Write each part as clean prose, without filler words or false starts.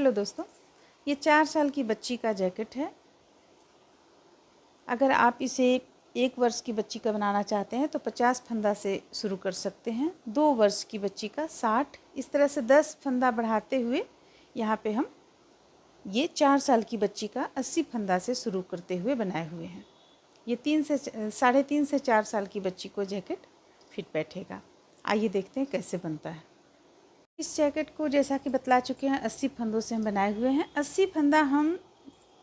Hello दोस्तों, ये 4 साल की बच्ची का जैकेट है। अगर आप इसे 1 वर्ष की बच्ची का बनाना चाहते हैं तो 50 फंदा से शुरू कर सकते हैं। 2 वर्ष की बच्ची का 60, इस तरह से 10 फंदा बढ़ाते हुए यहाँ पे हम ये 4 साल की बच्ची का 80 फंदा से शुरू करते हुए बनाए हुए हैं। ये 3.5 से 4 साल की बच्ची को जैकेट फिट बैठेगा। आइए देखते हैं कैसे बनता है। इस जैकेट को जैसा कि बतला चुके हैं 80 फंदों से हम बनाए हुए हैं। 80 फंदा हम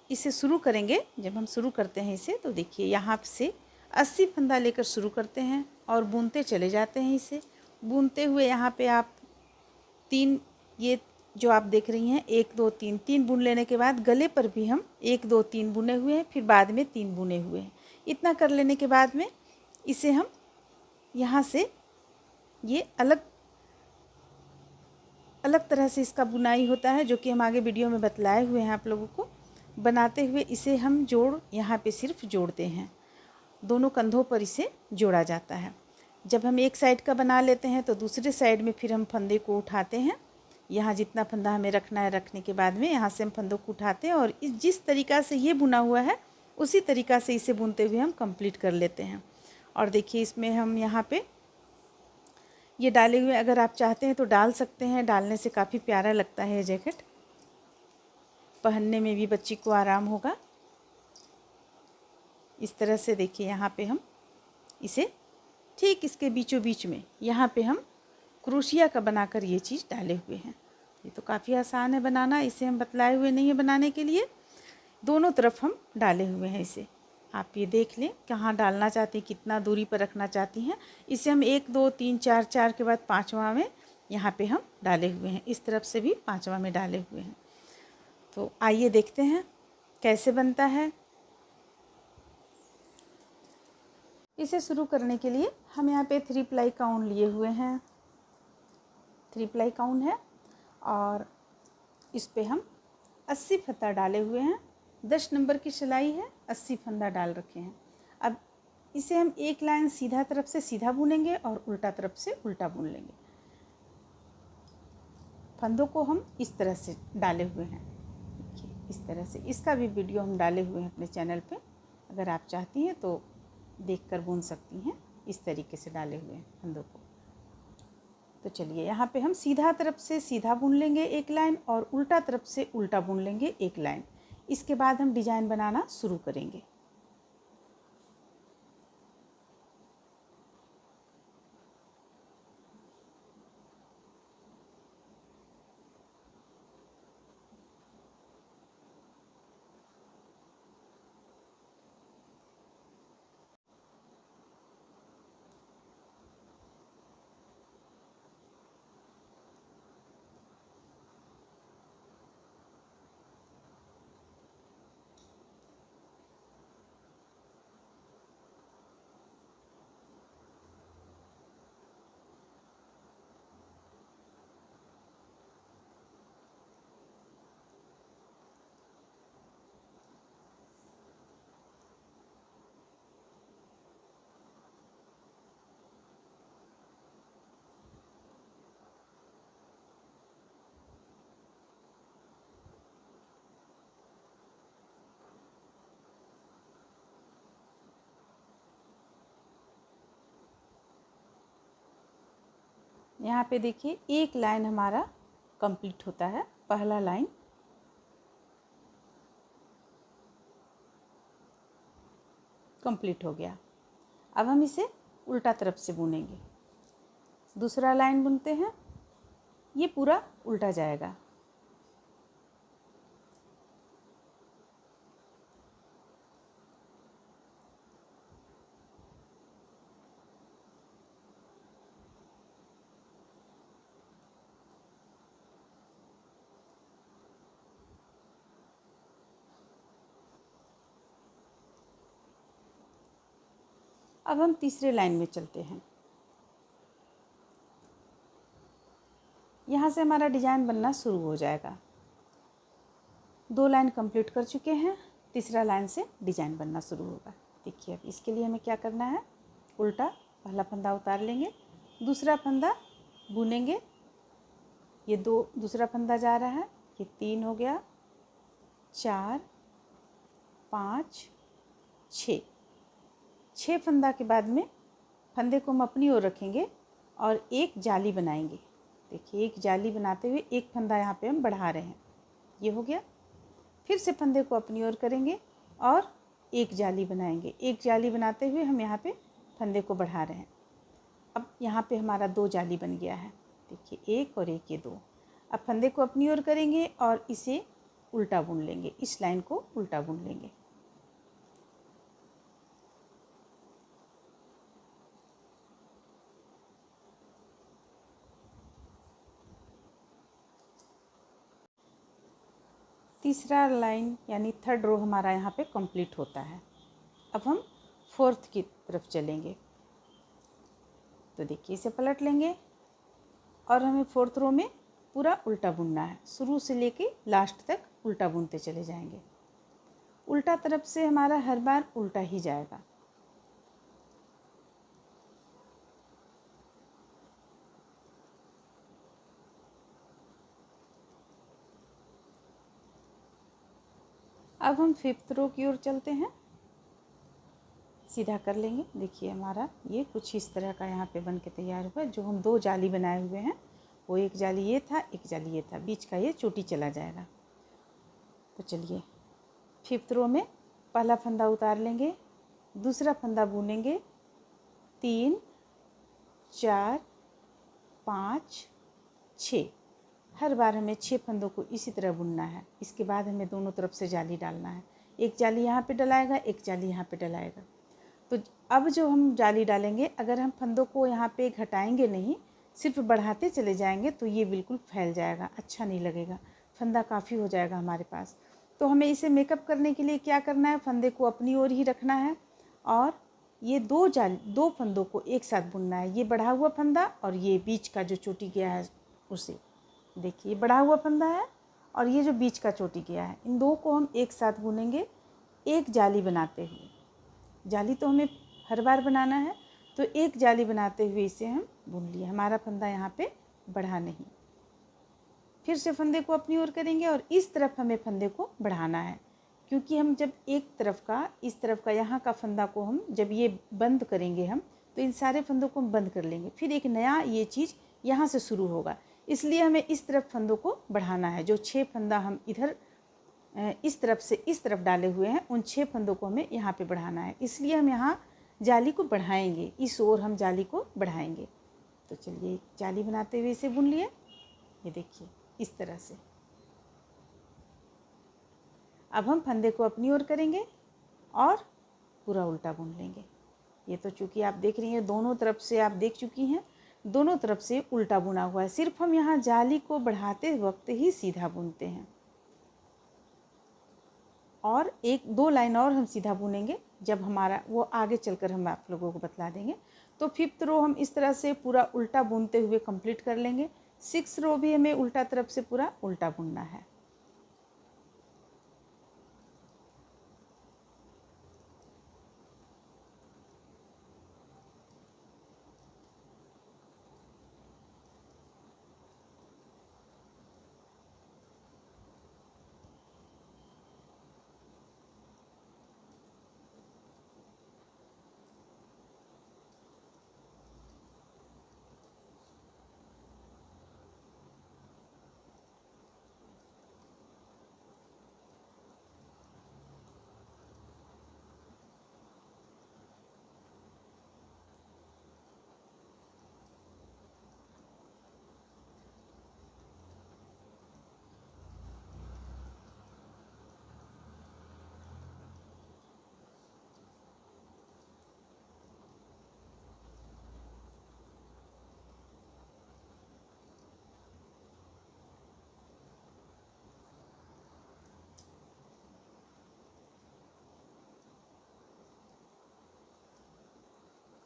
इसे शुरू करेंगे। जब हम शुरू करते हैं इसे तो देखिए यहाँ से 80 फंदा लेकर शुरू करते हैं और बुनते चले जाते हैं। इसे बुनते हुए यहाँ पे आप 3, ये जो आप देख रही हैं 1 2 3, 3 बुन लेने के बाद गले पर भी हम 1 2 3 बुने हुए हैं, फिर बाद में 3 बुने हुए हैं। इतना कर लेने के बाद में इसे हम यहाँ से ये अलग तरह से इसका बुनाई होता है, जो कि हम आगे वीडियो में बतलाए हुए हैं आप लोगों को। बनाते हुए इसे हम यहाँ पे सिर्फ जोड़ते हैं, दोनों कंधों पर इसे जोड़ा जाता है। जब हम एक साइड का बना लेते हैं तो दूसरे साइड में फिर हम फंदे को उठाते हैं। यहाँ जितना फंदा हमें रखना है, रखने के बाद में यहाँ से हम फंदों को उठाते हैं और जिस तरीक़ा से ये बुना हुआ है उसी तरीक़ा से इसे बुनते हुए हम कंप्लीट कर लेते हैं। और देखिए इसमें हम यहाँ पे ये डाले हुए, अगर आप चाहते हैं तो डाल सकते हैं। डालने से काफ़ी प्यारा लगता है ये जैकेट, पहनने में भी बच्ची को आराम होगा। इस तरह से देखिए यहाँ पे हम इसे ठीक इसके बीचों बीच में यहाँ पे हम क्रोशिया का बनाकर ये चीज़ डाले हुए हैं। ये तो काफ़ी आसान है बनाना, इसे हम बतलाए हुए नहीं है बनाने के लिए। दोनों तरफ हम डाले हुए हैं इसे। आप ये देख लें कहाँ डालना चाहती हैं, कितना दूरी पर रखना चाहती हैं। इसे हम 1 2 3 4, 4 के बाद 5वां में यहाँ पे हम डाले हुए हैं। इस तरफ से भी 5वां में डाले हुए हैं। तो आइए देखते हैं कैसे बनता है। इसे शुरू करने के लिए हम यहाँ पे 3 प्लाई का ऊन लिए हुए हैं। 3 प्लाई का ऊन है और इस पे हम 80 फंदा डाले हुए हैं। 10 नंबर की सिलाई है, 80 फंदा डाल रखे हैं। अब इसे हम एक लाइन सीधा तरफ से सीधा बुनेंगे और उल्टा तरफ से उल्टा बुन लेंगे। फंदों को हम इस तरह से डाले हुए हैं, इस तरह से। इसका भी वीडियो हम डाले हुए हैं अपने चैनल पे, अगर आप चाहती हैं तो देखकर बुन सकती हैं। इस तरीके से डाले हुए हैं फंदों को। तो चलिए यहाँ पे हम सीधा तरफ से सीधा बुन लेंगे एक लाइन और उल्टा तरफ से उल्टा बुन लेंगे एक लाइन। इसके बाद हम डिजाइन बनाना शुरू करेंगे। यहाँ पे देखिए एक लाइन हमारा कंप्लीट होता है, पहला लाइन। कंप्लीट हो गया। अब हम इसे उल्टा तरफ से बुनेंगे। दूसरा लाइन बुनते हैं, ये पूरा उल्टा जाएगा। अब हम तीसरे लाइन में चलते हैं। यहाँ से हमारा डिजाइन बनना शुरू हो जाएगा। 2 लाइन कंप्लीट कर चुके हैं, तीसरा लाइन से डिजाइन बनना शुरू होगा। देखिए अब इसके लिए हमें क्या करना है, उल्टा पहला फंदा उतार लेंगे, दूसरा फंदा बुनेंगे। ये दूसरा फंदा जा रहा है, ये 3 हो गया, 4, 5, 6। 6 फंदा के बाद में फंदे को हम अपनी ओर रखेंगे और एक जाली बनाएंगे। देखिए एक जाली बनाते हुए एक फंदा यहाँ पे हम बढ़ा रहे हैं, ये हो गया। फिर से फंदे को अपनी ओर करेंगे और एक जाली बनाएंगे। एक जाली बनाते हुए हम यहाँ पे फंदे को बढ़ा रहे हैं। अब यहाँ पे हमारा 2 जाली बन गया है। देखिए एक और एक, ये 2। अब फंदे को अपनी ओर करेंगे और इसे उल्टा बुन लेंगे, इस लाइन को उल्टा बुन लेंगे। तीसरा लाइन यानी 3rd रो हमारा यहाँ पे कंप्लीट होता है। अब हम 4th की तरफ चलेंगे। तो देखिए इसे पलट लेंगे और हमें 4th रो में पूरा उल्टा बुनना है। शुरू से लेके लास्ट तक उल्टा बुनते चले जाएंगे। उल्टा तरफ से हमारा हर बार उल्टा ही जाएगा। अब हम 5th रो की ओर चलते हैं, सीधा कर लेंगे। देखिए हमारा ये कुछ इस तरह का यहाँ पे बन के तैयार हुआ। जो हम 2 जाली बनाए हुए हैं, वो एक जाली ये था, एक जाली ये था, बीच का ये चोटी चला जाएगा। तो चलिए 5th रो में पहला फंदा उतार लेंगे, दूसरा फंदा बुनेंगे, 3, 4, 5, 6। हर बार हमें 6 फंदों को इसी तरह बुनना है। इसके बाद हमें दोनों तरफ से जाली डालना है। एक जाली यहाँ पे डलाएगा, एक जाली यहाँ पे डलाएगा। तो अब जो हम जाली डालेंगे, अगर हम फंदों को यहाँ पे घटाएंगे नहीं, सिर्फ बढ़ाते चले जाएंगे, तो ये बिल्कुल फैल जाएगा, अच्छा नहीं लगेगा, फंदा काफ़ी हो जाएगा हमारे पास। तो हमें इसे मेकअप करने के लिए क्या करना है, फंदे को अपनी ओर ही रखना है और ये 2 फंदों को एक साथ बुनना है। ये बढ़ा हुआ फंदा और ये बीच का जो चोटी गया है उसे, देखिए बढ़ा हुआ फंदा है और ये जो बीच का चोटी गया है, इन 2 को हम एक साथ बुनेंगे एक जाली बनाते हुए। जाली तो हमें हर बार बनाना है, तो एक जाली बनाते हुए इसे हम बुन लिए। हमारा फंदा यहाँ पे बढ़ा नहीं। फिर से फंदे को अपनी ओर करेंगे और इस तरफ हमें फंदे को बढ़ाना है, क्योंकि हम जब एक तरफ का, इस तरफ का, यहाँ का फंदा को हम जब ये बंद करेंगे हम, तो इन सारे फंदों को हम बंद कर लेंगे। फिर एक नया ये चीज़ यहाँ से शुरू होगा, इसलिए हमें इस तरफ फंदों को बढ़ाना है। जो 6 फंदा हम इधर इस तरफ से इस तरफ डाले हुए हैं, उन 6 फंदों को हमें यहाँ पे बढ़ाना है। इसलिए हम यहाँ जाली को बढ़ाएंगे, इस ओर हम जाली को बढ़ाएंगे। तो चलिए जाली बनाते हुए इसे बुन लिए। ये देखिए इस तरह से। अब हम फंदे को अपनी ओर करेंगे और पूरा उल्टा बुन लेंगे। ये तो चूँकि आप देख रही हैं, दोनों तरफ से आप देख चुकी हैं, दोनों तरफ से उल्टा बुना हुआ है। सिर्फ हम यहाँ जाली को बढ़ाते वक्त ही सीधा बुनते हैं और 1-2 लाइन और हम सीधा बुनेंगे, जब हमारा वो आगे चलकर हम आप लोगों को बतला देंगे। तो 5th रो हम इस तरह से पूरा उल्टा बुनते हुए कंप्लीट कर लेंगे। 6th रो भी हमें उल्टा तरफ से पूरा उल्टा बुनना है।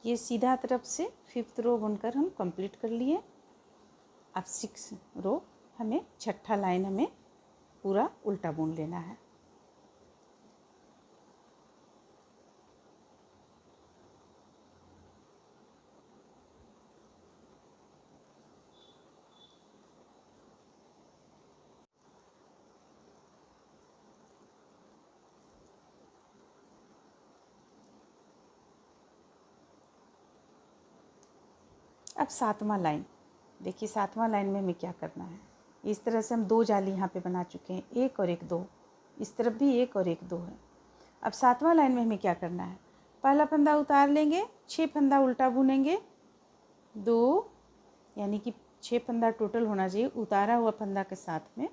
ये सीधा तरफ से 5th रो बुनकर हम कंप्लीट कर लिए। अब 6th रो हमें, छठा लाइन हमें पूरा उल्टा बुन लेना है। अब सातवां लाइन, देखिए सातवां लाइन में हमें क्या करना है। इस तरह से हम 2 जाली यहाँ पे बना चुके हैं, एक और एक, 2, इस तरफ भी एक और एक, 2 है। अब सातवां लाइन में हमें क्या करना है, पहला फंदा उतार लेंगे, 6 फंदा उल्टा बुनेंगे, 2, यानी कि 6 फंदा टोटल होना चाहिए उतारा हुआ फंदा के साथ में,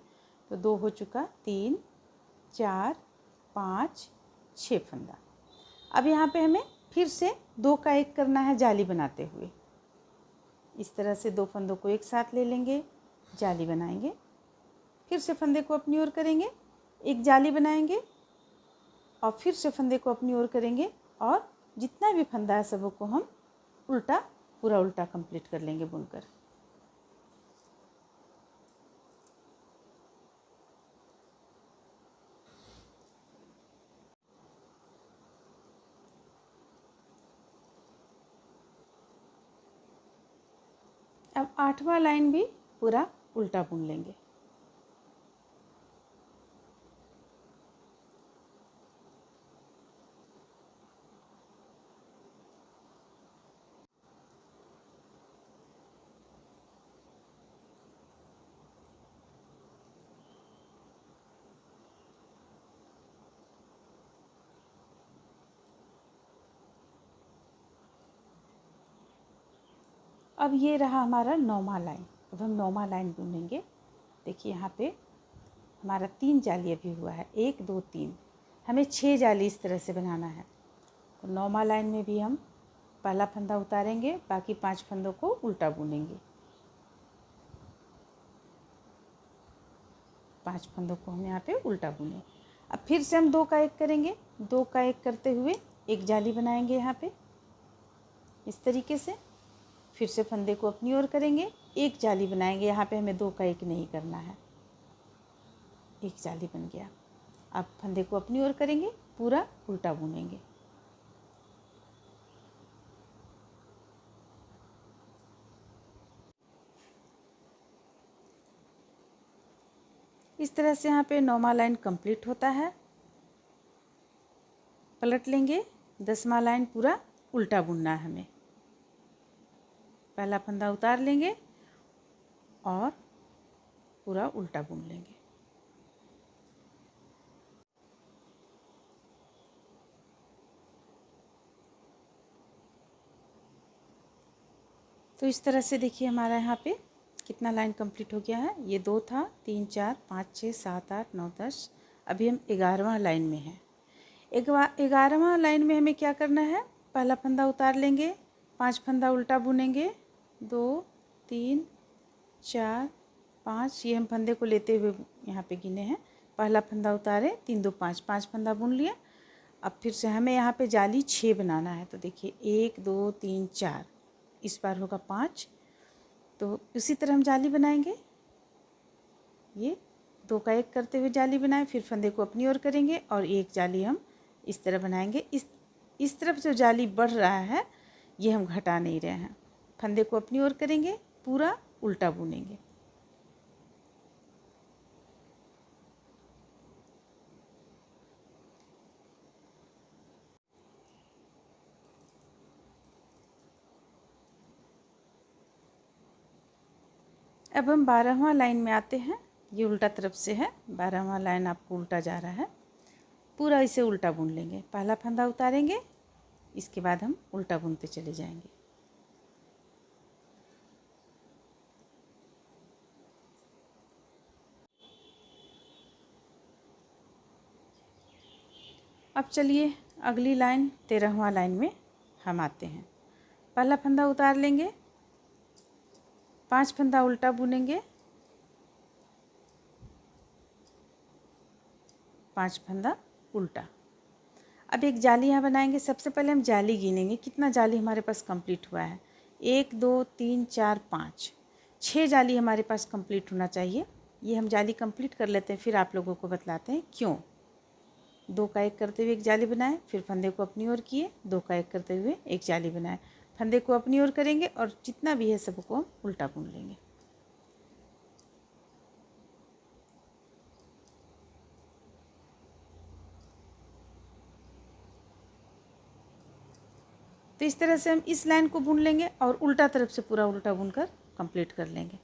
तो 2 हो चुका, 3, 4, 5, 6 फंदा। अब यहाँ पे हमें फिर से 2 का 1 करना है जाली बनाते हुए। इस तरह से 2 फंदों को एक साथ ले लेंगे, जाली बनाएंगे, फिर से फंदे को अपनी ओर करेंगे, एक जाली बनाएंगे और फिर से फंदे को अपनी ओर करेंगे और जितना भी फंदा है सबों को हम उल्टा, पूरा उल्टा कंप्लीट कर लेंगे बुनकर। अब 8वां लाइन भी पूरा उल्टा बुन लेंगे। अब ये रहा हमारा 9वां लाइन। अब हम 9वां लाइन बुनेंगे। देखिए यहाँ पे हमारा 3 जाली अभी हुआ है, 1, 2, 3, हमें 6 जाली इस तरह से बनाना है। तो 9वां लाइन में भी हम पहला फंदा उतारेंगे, बाकी 5 फंदों को उल्टा बुनेंगे। 5 फंदों को हम यहाँ पे उल्टा बुने। अब फिर से हम 2 का 1 करेंगे, 2 का 1 करते हुए एक जाली बनाएंगे यहाँ पे इस तरीके से, फिर से फंदे को अपनी ओर करेंगे, एक जाली बनाएंगे। यहाँ पे हमें 2 का 1 नहीं करना है, एक जाली बन गया। अब फंदे को अपनी ओर करेंगे, पूरा उल्टा बुनेंगे। इस तरह से यहाँ पे 9वां लाइन कंप्लीट होता है। पलट लेंगे, 10वां लाइन पूरा उल्टा बुनना है हमें। पहला फंदा उतार लेंगे और पूरा उल्टा बुन लेंगे। तो इस तरह से देखिए हमारा यहाँ पे कितना लाइन कंप्लीट हो गया है। ये 2 था, 3, 4, 5, 6, 7, 8, 9, 10। अभी हम 11वां लाइन में हैं। 11वां लाइन में हमें क्या करना है, पहला फंदा उतार लेंगे, 5 फंदा उल्टा बुनेंगे, 2, 3, 4, 5, ये हम फंदे को लेते हुए यहाँ पे गिने हैं। पहला फंदा उतारे, 3, 2, 5, 5 फंदा बुन लिया। अब फिर से हमें यहाँ पे जाली 6 बनाना है। तो देखिए 1, 2, 3, 4, इस बार होगा 5। तो इसी तरह हम जाली बनाएंगे। ये 2 का 1 करते हुए जाली बनाएं, फिर फंदे को अपनी ओर करेंगे और एक जाली हम इस तरह बनाएंगे। इस तरफ जो जाली बढ़ रहा है ये हम घटा नहीं रहे हैं। फंदे को अपनी ओर करेंगे, पूरा उल्टा बुनेंगे। अब हम 12वां लाइन में आते हैं। ये उल्टा तरफ से है, 12वां लाइन आपको उल्टा जा रहा है। पूरा इसे उल्टा बुन लेंगे। पहला फंदा उतारेंगे, इसके बाद हम उल्टा बुनते चले जाएंगे। अब चलिए अगली लाइन 13वां लाइन में हम आते हैं। पहला फंदा उतार लेंगे, 5 फंदा उल्टा बुनेंगे, 5 फंदा उल्टा। अब एक जाली यहाँ बनाएंगे। सबसे पहले हम जाली गिनेंगे, कितना जाली हमारे पास कंप्लीट हुआ है। 1, 2, 3, 4, 5, 6 जाली हमारे पास कंप्लीट होना चाहिए। ये हम जाली कंप्लीट कर लेते हैं, फिर आप लोगों को बतलाते हैं क्यों। 2 का 1 करते हुए एक जाली बनाए, फिर फंदे को अपनी ओर किए, 2 का 1 करते हुए एक जाली बनाए, फंदे को अपनी ओर करेंगे और जितना भी है सबको हम उल्टा बुन लेंगे। तो इस तरह से हम इस लाइन को बुन लेंगे और उल्टा तरफ से पूरा उल्टा बुनकर कंप्लीट कर लेंगे।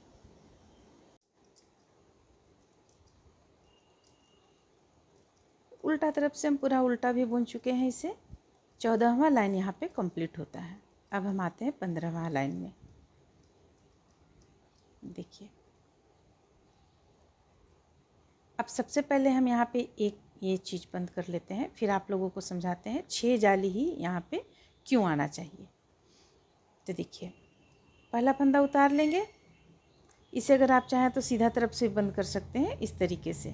उल्टा तरफ से हम पूरा उल्टा भी बुन चुके हैं। इसे 14वां लाइन यहाँ पे कंप्लीट होता है। अब हम आते हैं 15वां लाइन में। देखिए, अब सबसे पहले हम यहाँ पे एक ये चीज़ बंद कर लेते हैं, फिर आप लोगों को समझाते हैं 6 जाली ही यहाँ पे क्यों आना चाहिए। तो देखिए, पहला फंदा उतार लेंगे। इसे अगर आप चाहें तो सीधा तरफ से बंद कर सकते हैं। इस तरीके से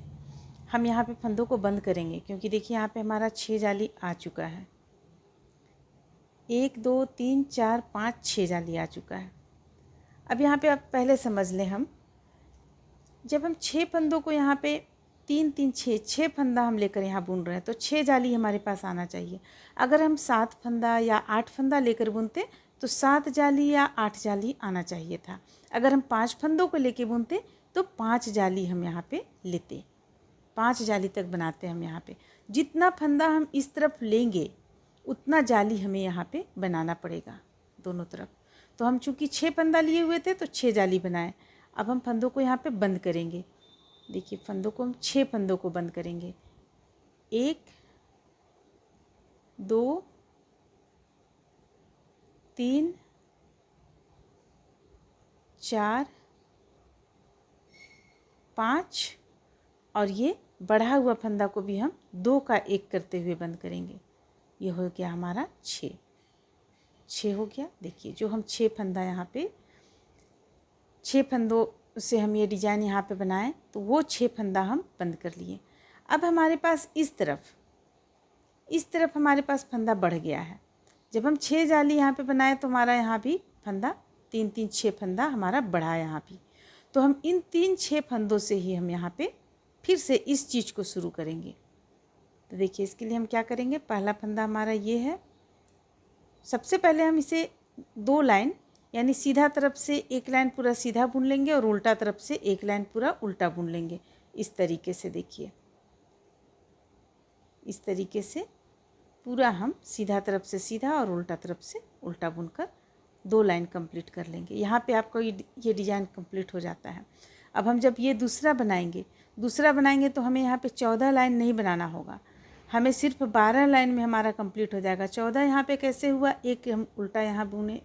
हम यहाँ पे फंदों को बंद करेंगे, क्योंकि देखिए यहाँ पे हमारा 6 जाली आ चुका है। 1 2 3 4 5 6 जाली आ चुका है। अब यहाँ पे आप पहले समझ लें, हम जब हम 6 फंदों को यहाँ पे 3 3 6 फंदा हम लेकर यहाँ बुन रहे हैं तो 6 जाली हमारे पास आना चाहिए। अगर हम 7 फंदा या 8 फंदा लेकर बुनते तो 7 जाली या 8 जाली आना चाहिए था। अगर हम 5 फंदों को लेके बुनते तो 5 जाली हम यहाँ पे लेते। 5 जाली तक बनाते हम यहाँ पे। जितना फंदा हम इस तरफ लेंगे उतना जाली हमें यहाँ पे बनाना पड़ेगा दोनों तरफ। तो हम चूँकि 6 फंदा लिए हुए थे तो 6 जाली बनाए। अब हम फंदों को यहाँ पे बंद करेंगे। देखिए, फंदों को हम 6 फंदों को बंद करेंगे। 1 2 3 4 5 और ये बढ़ा हुआ फंदा को भी हम 2 का 1 करते हुए बंद करेंगे। ये हो गया हमारा 6 हो गया। देखिए, जो हम 6 फंदा यहाँ पे 6 फंदों से हम ये डिज़ाइन यहाँ पे बनाएं तो वो 6 फंदा हम बंद कर लिए। अब हमारे पास इस तरफ हमारे पास फंदा बढ़ गया है। जब हम 6 जाली यहाँ पे बनाए तो हमारा यहाँ भी फंदा 3 3 6 फंदा हमारा बढ़ा यहाँ भी। तो हम इन 3 6 फंदों से ही हम यहाँ पे फिर से इस चीज़ को शुरू करेंगे। तो देखिए, इसके लिए हम क्या करेंगे, पहला फंदा हमारा ये है। सबसे पहले हम इसे 2 लाइन यानी सीधा तरफ से एक लाइन पूरा सीधा बुन लेंगे और उल्टा तरफ से एक लाइन पूरा उल्टा बुन लेंगे। इस तरीके से देखिए, इस तरीके से पूरा हम सीधा तरफ से सीधा और उल्टा तरफ से उल्टा बुनकर 2 लाइन कंप्लीट कर लेंगे। यहाँ पे आपको ये डिज़ाइन कंप्लीट हो जाता है। अब हम जब ये दूसरा बनाएंगे तो हमें यहाँ पे 14 लाइन नहीं बनाना होगा, हमें सिर्फ 12 लाइन में हमारा कंप्लीट हो जाएगा। 14 यहाँ पे कैसे हुआ, एक हम उल्टा यहाँ बुने,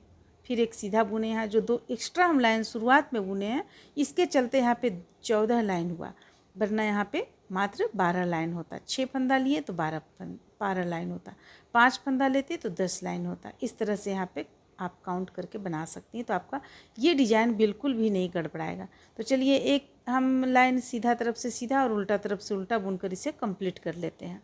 फिर एक सीधा बुने यहाँ, जो 2 एक्स्ट्रा हम लाइन शुरुआत में बुने हैं इसके चलते यहाँ पे 14 लाइन हुआ, वरना यहाँ पे मात्र 12 लाइन होता। 6 फंदा लिए तो 12 लाइन होता, 5 फंदा लेते तो 10 लाइन होता। इस तरह से यहाँ पे आप काउंट करके बना सकती हैं, तो आपका ये डिज़ाइन बिल्कुल भी नहीं गड़बड़ाएगा। तो चलिए, एक हम लाइन सीधा तरफ से सीधा और उल्टा तरफ से उल्टा बुनकर इसे कंप्लीट कर लेते हैं।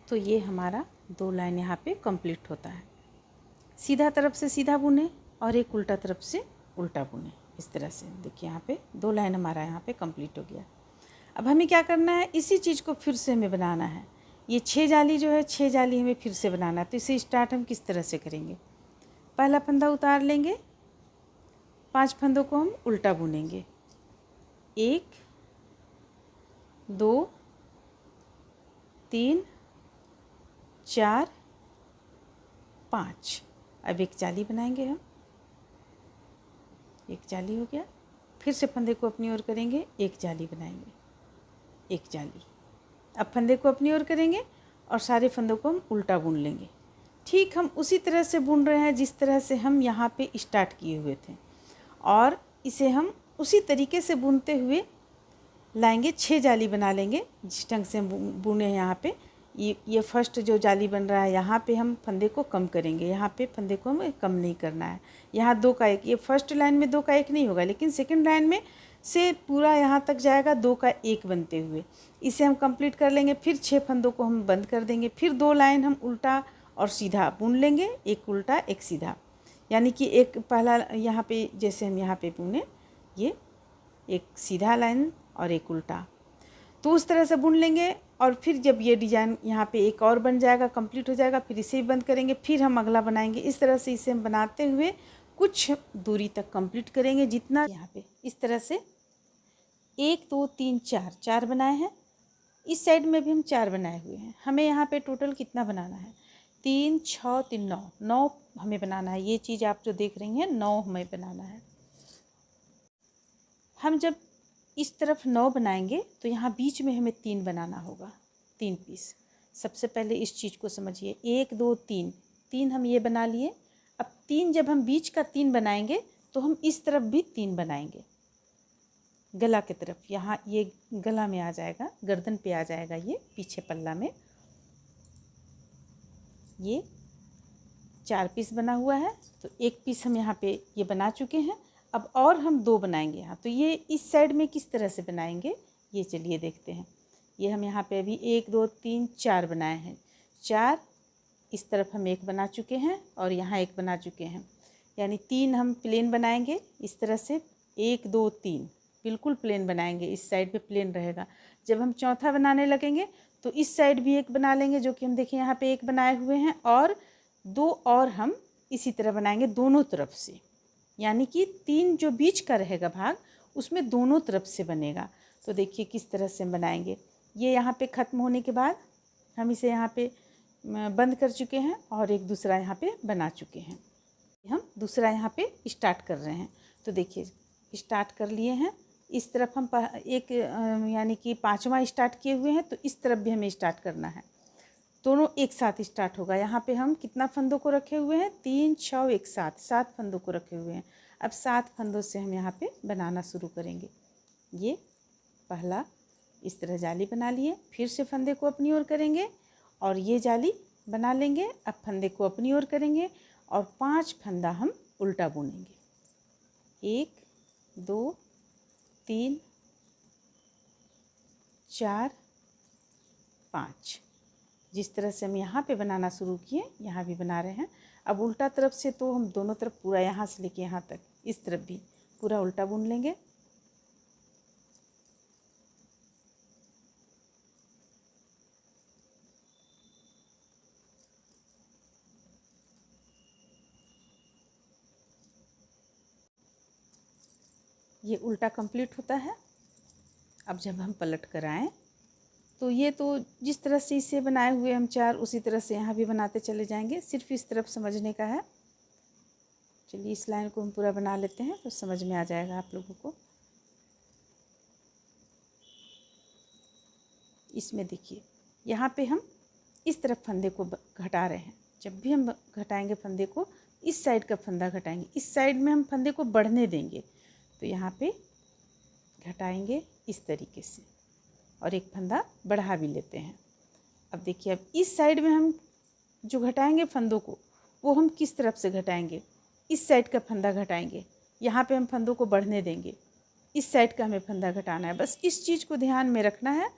तो ये हमारा 2 लाइन यहाँ पे कंप्लीट होता है। सीधा तरफ से सीधा बुने और एक उल्टा तरफ से उल्टा बुने। इस तरह से देखिए, यहाँ पे 2 लाइन हमारा यहाँ पे कंप्लीट हो गया। अब हमें क्या करना है, इसी चीज़ को फिर से हमें बनाना है। ये 6 जाली जो है, 6 जाली हमें फिर से बनाना है। तो इसे स्टार्ट हम किस तरह से करेंगे, पहला फंदा उतार लेंगे, 5 फंदों को हम उल्टा बुनेंगे। 1 2 3 4 5। अब एक जाली बनाएंगे हम, एक जाली हो गया। फिर से फंदे को अपनी ओर करेंगे, एक जाली बनाएंगे, एक जाली। अब फंदे को अपनी ओर करेंगे और सारे फंदों को हम उल्टा बुन लेंगे। ठीक हम उसी तरह से बुन रहे हैं जिस तरह से हम यहाँ पे स्टार्ट किए हुए थे, और इसे हम उसी तरीके से बुनते हुए लाएंगे। 6 जाली बना लेंगे जिस ढंग से हम बुने हैं। यहाँ पे ये फर्स्ट जो जाली बन रहा है, यहाँ पे हम फंदे को कम करेंगे, यहाँ पे फंदे को हमें कम नहीं करना है। यहाँ 2 का 1, ये फर्स्ट लाइन में 2 का 1 नहीं होगा, लेकिन सेकंड लाइन में से पूरा यहाँ तक जाएगा 2 का 1 बनते हुए। इसे हम कंप्लीट कर लेंगे। फिर 6 फंदों को हम बंद कर देंगे। फिर 2 लाइन हम उल्टा और सीधा बुन लेंगे, एक उल्टा एक सीधा, यानी कि एक पहला यहाँ पे जैसे हम यहाँ पे बुने, ये एक सीधा लाइन और एक उल्टा, तो उस तरह से बुन लेंगे। और फिर जब ये डिज़ाइन यहाँ पे एक और बन जाएगा, कंप्लीट हो जाएगा, फिर इसे भी बंद करेंगे, फिर हम अगला बनाएंगे। इस तरह से इसे हम बनाते हुए कुछ दूरी तक कंप्लीट करेंगे, जितना यहाँ पे इस तरह से 1 2 3 4 बनाए हैं। इस साइड में भी हम 4 बनाए हुए हैं। हमें यहाँ पे टोटल कितना बनाना है, 3 6 3 9 हमें बनाना है। ये चीज़ आप जो देख रही हैं 9 हमें बनाना है। हम जब इस तरफ 9 बनाएंगे तो यहाँ बीच में हमें 3 बनाना होगा, 3 पीस। सबसे पहले इस चीज़ को समझिए, 1 2 3 हम ये बना लिए। अब 3 जब हम बीच का 3 बनाएंगे तो हम इस तरफ भी 3 बनाएंगे, गला की तरफ। यहाँ ये गला में आ जाएगा, गर्दन पे आ जाएगा, ये पीछे पल्ला में। ये 4 पीस बना हुआ है, तो 1 पीस हम यहाँ पे ये बना चुके हैं। अब और हम 2 बनाएंगे यहाँ। तो ये इस साइड में किस तरह से बनाएंगे, ये चलिए देखते हैं। ये हम यहाँ पे अभी 1 2 3 4 बनाए हैं। 4 इस तरफ हम 1 बना चुके हैं और यहाँ 1 बना चुके हैं, यानी 3 हम प्लेन बनाएंगे इस तरह से। 1 2 3 बिल्कुल प्लेन बनाएंगे, इस साइड पे प्लेन रहेगा। जब हम चौथा बनाने लगेंगे तो इस साइड भी 1 बना लेंगे, जो कि हम देखिए यहाँ पे 1 बनाए हुए हैं, और 2 और हम इसी तरह बनाएंगे दोनों तरफ से। यानी कि 3 जो बीच का रहेगा भाग, उसमें दोनों तरफ से बनेगा। तो देखिए किस तरह से हम बनाएंगे। ये यहाँ पे ख़त्म होने के बाद हम इसे यहाँ पे बंद कर चुके हैं और एक दूसरा यहाँ पे बना चुके हैं। हम दूसरा यहाँ पे स्टार्ट कर रहे हैं। तो देखिए स्टार्ट कर लिए हैं। इस तरफ हम एक यानी कि 5वां स्टार्ट किए हुए हैं, तो इस तरफ भी हमें स्टार्ट करना है। दोनों एक साथ स्टार्ट होगा। यहाँ पे हम कितना फंदों को रखे हुए हैं, 3 6 एक साथ 7 फंदों को रखे हुए हैं। अब 7 फंदों से हम यहाँ पे बनाना शुरू करेंगे। ये पहला इस तरह जाली बना लिए, फिर से फंदे को अपनी ओर करेंगे और ये जाली बना लेंगे। अब फंदे को अपनी ओर करेंगे और 5 फंदा हम उल्टा बुनेंगे। 1 2 3 4 5। जिस तरह से हम यहाँ पे बनाना शुरू किए, यहाँ भी बना रहे हैं। अब उल्टा तरफ से तो हम दोनों तरफ पूरा, यहाँ से लेके यहाँ तक, इस तरफ भी पूरा उल्टा बुन लेंगे। ये उल्टा कंप्लीट होता है। अब जब हम पलट कर आएँ तो ये तो जिस तरह से इसे बनाए हुए हम 4, उसी तरह से यहाँ भी बनाते चले जाएंगे। सिर्फ इस तरफ समझने का है। चलिए इस लाइन को हम पूरा बना लेते हैं तो समझ में आ जाएगा आप लोगों को। इसमें देखिए यहाँ पे हम इस तरफ फंदे को घटा रहे हैं। जब भी हम घटाएंगे फंदे को, इस साइड का फंदा घटाएंगे, इस साइड में हम फंदे को बढ़ने देंगे। तो यहाँ पे घटाएंगे इस तरीके से और एक फंदा बढ़ा भी लेते हैं। अब देखिए, अब इस साइड में हम जो घटाएंगे फंदों को, वो हम किस तरफ से घटाएंगे, इस साइड का फंदा घटाएंगे। यहाँ पे हम फंदों को बढ़ने देंगे, इस साइड का हमें फंदा घटाना है। बस इस चीज़ को ध्यान में रखना है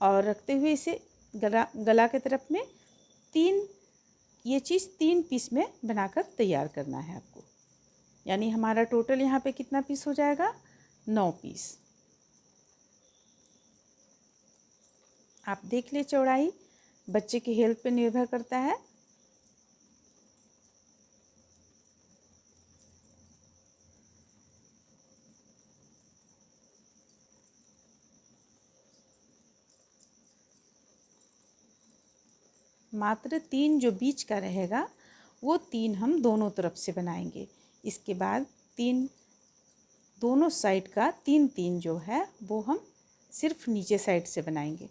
और रखते हुए इसे गला के तरफ में 3, ये चीज़ 3 पीस में बनाकर तैयार करना है आपको। यानी हमारा टोटल यहाँ पे कितना पीस हो जाएगा, 9 पीस। आप देख ले, चौड़ाई बच्चे की हेल्प पे निर्भर करता है। मात्र 3 जो बीच का रहेगा, वो 3 हम दोनों तरफ से बनाएंगे। इसके बाद 3 दोनों साइड का 3 3 जो है वो हम सिर्फ नीचे साइड से बनाएंगे।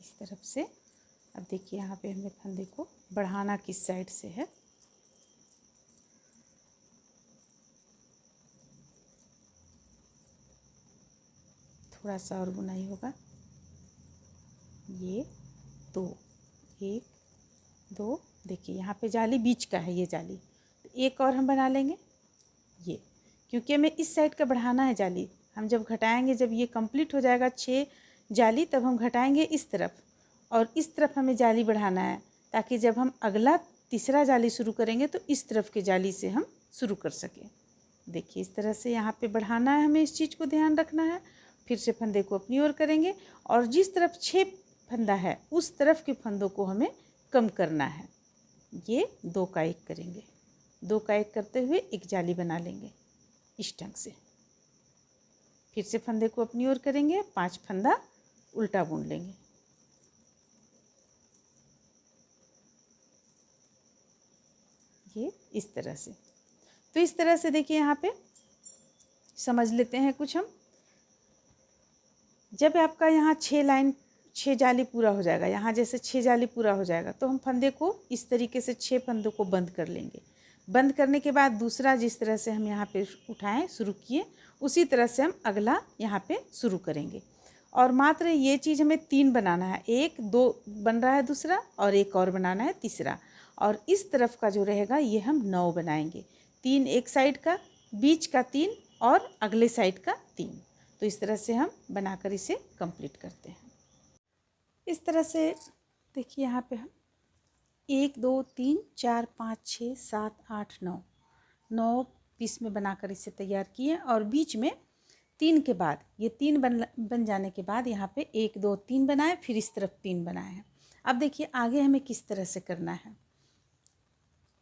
इस तरफ से। अब देखिए यहाँ पे हमें फंदे को बढ़ाना किस साइड से है। थोड़ा सा और बुनाई होगा। ये 2, 1 2, देखिए यहाँ पे जाली बीच का है, ये जाली, तो एक और हम बना लेंगे। ये क्योंकि हमें इस साइड का बढ़ाना है जाली, हम जब घटाएंगे, जब ये कंप्लीट हो जाएगा 6 जाली, तब हम घटाएंगे इस तरफ, और इस तरफ हमें जाली बढ़ाना है, ताकि जब हम अगला तीसरा जाली शुरू करेंगे तो इस तरफ के जाली से हम शुरू कर सकें। देखिए इस तरह से यहाँ पे बढ़ाना है, हमें इस चीज़ को ध्यान रखना है। फिर से फंदे को अपनी ओर करेंगे, और जिस तरफ 6 फंदा है उस तरफ के फंदों को हमें कम करना है। ये 2 का 1 करेंगे, 2 का 1 करते हुए एक जाली बना लेंगे इस ढंग से। फिर से फंदे को अपनी ओर करेंगे, 5 फंदा उल्टा बुन लेंगे। ये इस तरह से। तो इस तरह से देखिए यहाँ पे समझ लेते हैं कुछ हम। जब आपका यहाँ 6 जाली पूरा हो जाएगा, यहाँ जैसे 6 जाली पूरा हो जाएगा, तो हम फंदे को इस तरीके से 6 फंदों को बंद कर लेंगे। बंद करने के बाद दूसरा जिस तरह से हम यहाँ पे उठाएं, शुरू किए, उसी तरह से हम अगला यहाँ पे शुरू करेंगे। और मात्र ये चीज़ हमें 3 बनाना है, 1 2 बन रहा है दूसरा, और एक और बनाना है तीसरा। और इस तरफ का जो रहेगा ये हम 9 बनाएंगे, 3 एक साइड का, बीच का 3 और अगले साइड का 3। तो इस तरह से हम बनाकर इसे कंप्लीट करते हैं। इस तरह से देखिए यहाँ पे हम 1 2 3 4 5 6 7 8 9 पीस में बनाकर इसे तैयार किए, और बीच में 3 के बाद, ये 3 बन जाने के बाद यहाँ पे 1 2 3 बनाए, फिर इस तरफ 3 बनाए हैं। अब देखिए आगे हमें किस तरह से करना है।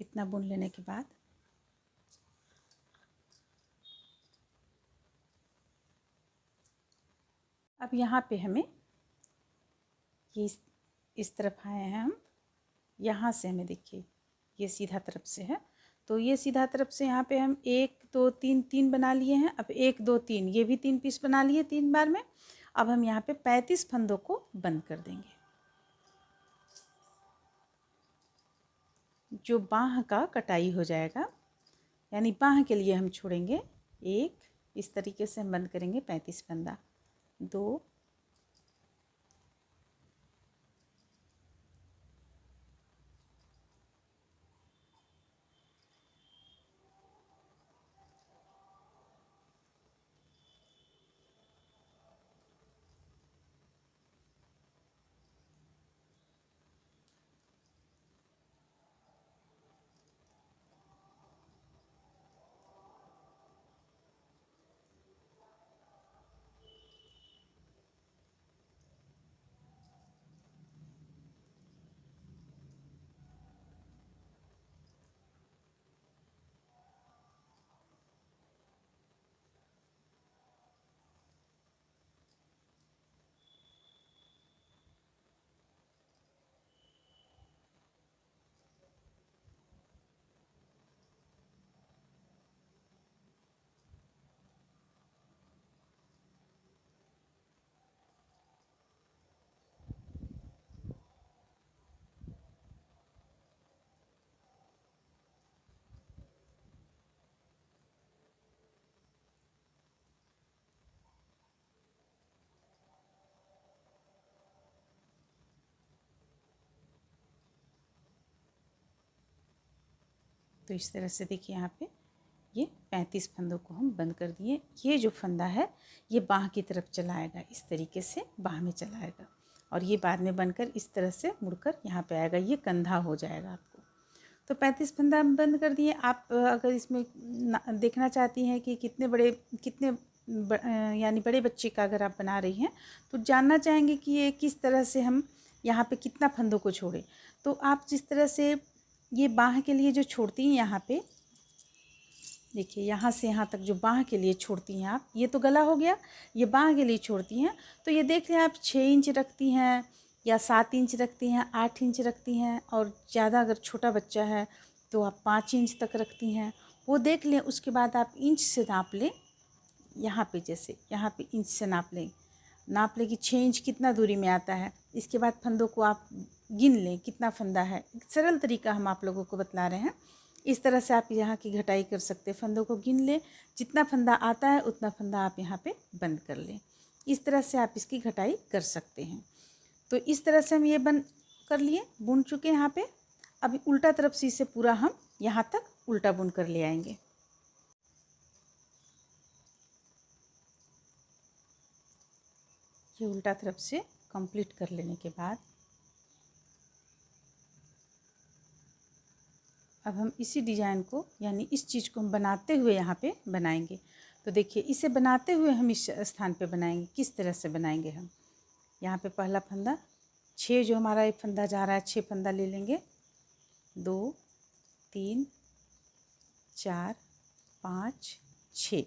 इतना बुन लेने के बाद अब यहाँ पे हमें ये इस तरफ आए हैं हम, यहाँ से हमें देखिए ये सीधा तरफ से है, तो ये सीधा तरफ से यहाँ पे हम 1 2 3 3 बना लिए हैं। अब 1 2 3 ये भी 3 पीस बना लिए 3 बार में। अब हम यहाँ पे 35 फंदों को बंद कर देंगे। जो बाँह का कटाई हो जाएगा, यानी बाँह के लिए हम छोड़ेंगे 1, इस तरीके से हम बंद करेंगे 35 फंदा, 2 तो इस तरह से देखिए यहाँ पे ये 35 फंदों को हम बंद कर दिए। ये जो फंदा है ये बाँह की तरफ चला आएगा, इस तरीके से बाँह में चला आएगा, और ये बाद में बनकर इस तरह से मुड़कर यहाँ पे आएगा, ये कंधा हो जाएगा आपको। तो 35 फंदा हम बंद कर दिए। आप अगर इसमें देखना चाहती हैं कि यानी बड़े बच्चे का अगर आप बना रही हैं तो जानना चाहेंगे कि ये किस तरह से हम यहाँ पे कितना फंदों को छोड़ें, तो आप जिस तरह से ये बाँह के लिए जो छोड़ती हैं, यहाँ पे देखिए यहाँ से यहाँ तक जो बाँह के लिए छोड़ती हैं आप, ये तो गला हो गया, ये बाँह के लिए छोड़ती हैं, तो ये देख लें आप 6 इंच रखती हैं या 7 इंच रखती हैं, 8 इंच रखती हैं, और ज़्यादा अगर छोटा बच्चा है तो आप 5 इंच तक रखती हैं, वो देख लें। उसके बाद आप इंच से नाप लें, यहाँ पे जैसे यहाँ पे इंच से नाप लें कि 6 इंच कितना दूरी में आता है। इसके बाद फंदों को आप गिन लें कितना फंदा है। एक सरल तरीका हम आप लोगों को बतला रहे हैं, इस तरह से आप यहाँ की घटाई कर सकते हैं। फंदों को गिन लें, जितना फंदा आता है उतना फंदा आप यहाँ पे बंद कर लें। इस तरह से आप इसकी घटाई कर सकते हैं। तो इस तरह से हम ये बंद कर लिए, बुन चुके हैं यहाँ पे। अभी उल्टा तरफ से इसे पूरा हम यहाँ तक उल्टा बुन कर ले आएंगे। ये उल्टा तरफ से कंप्लीट कर लेने के बाद अब हम इसी डिज़ाइन को यानी इस चीज़ को हम बनाते हुए यहाँ पे बनाएंगे। तो देखिए इसे बनाते हुए हम इस स्थान पे बनाएंगे। किस तरह से बनाएंगे हम, यहाँ पे पहला फंदा 6 जो हमारा एक फंदा जा रहा है 6 फंदा ले लेंगे, 2 3 4 5 6।